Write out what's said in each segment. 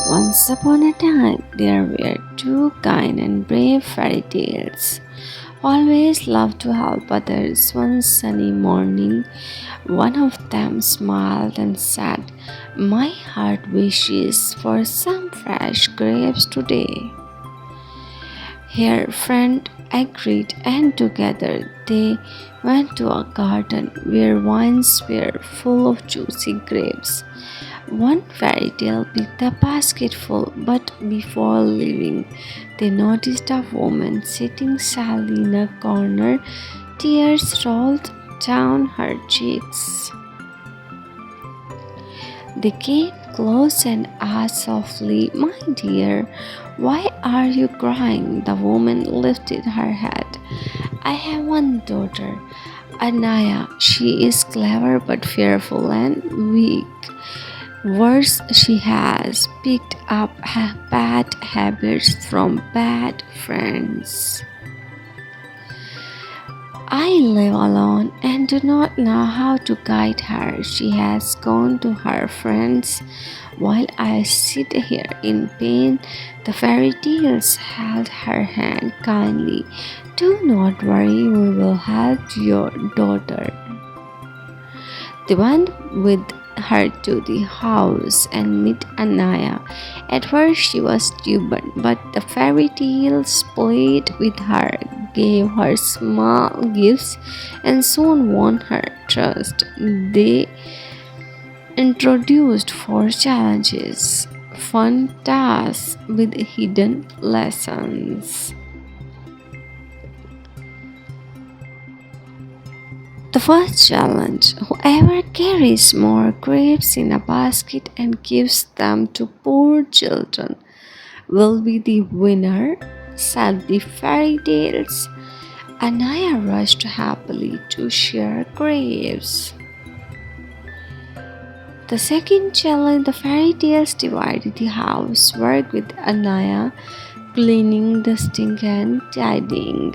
Once upon a time, there were two kind and brave fairy tales. Always loved to help others. One sunny morning, one of them smiled and said, "My heart wishes for some fresh grapes today." Her friend agreed, and together they went to a garden where vines were full of juicy grapes. One fairy tale picked a basketful, but before leaving, they noticed a woman sitting sadly in a corner. Tears rolled down her cheeks. They came close and asked softly, "My dear, why are you crying?" The woman lifted her head. "I have one daughter, Anaya. She is clever but fearful and weak. Worse, she has picked up bad habits from bad friends. I live alone and do not know how to guide her. She has gone to her friends while I sit here in pain." The fairy tales held her hand kindly. "Do not worry, we will help your daughter." They went with her to the house and met Anaya. At first she was stubborn, but the fairy tales played with her, gave her small gifts, and soon won her trust. They introduced four challenges, fun tasks with hidden lessons. The first challenge: whoever carries more grapes in a basket and gives them to poor children will be the winner, said the fairy tales. Anaya rushed happily to share grapes. The second challenge: the fairy tales divided the housework with Anaya cleaning, dusting, and tidying.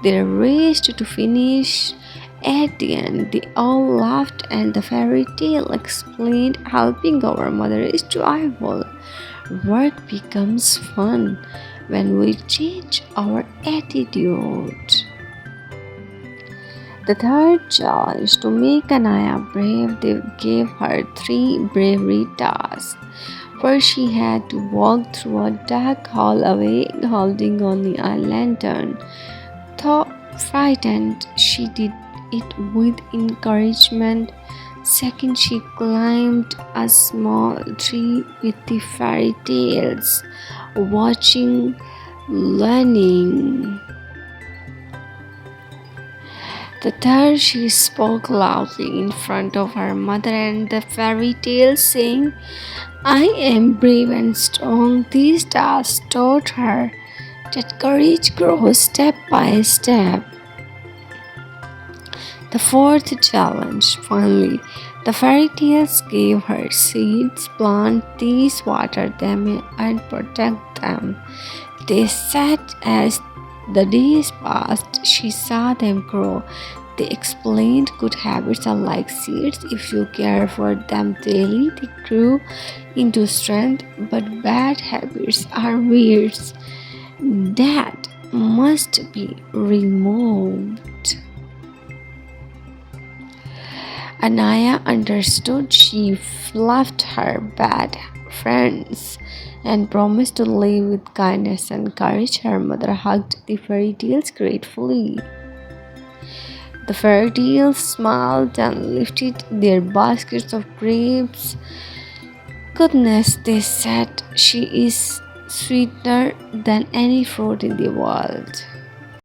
They raced to finish. At the end, they all laughed, and the fairy tale explained, "Helping our mother is joyful. Work becomes fun when we change our attitude." The third challenge: to make Anaya brave, they gave her three bravery tasks. First, she had to walk through a dark hallway holding only a lantern. Though frightened, she did it with encouragement. Second, she climbed a small tree with the fairy tales, watching, learning. The third, she spoke loudly in front of her mother and the fairy tale, saying, "I am brave and strong." These tasks taught her that courage grows step by step. The fourth challenge: finally, the fairy tales gave her seeds. Plant these, water them, and protect them. They said as the days passed, she saw them grow. They explained good habits are like seeds. If you care for them daily, they grow into strength, but bad habits are weeds that must be removed. Anaya understood. She left her bad friends and promised to live with kindness and courage. Her mother hugged the fairy tales gratefully. The fairy tales smiled and lifted their baskets of grapes. "Goodness," they said, "she is sweeter than any fruit in the world."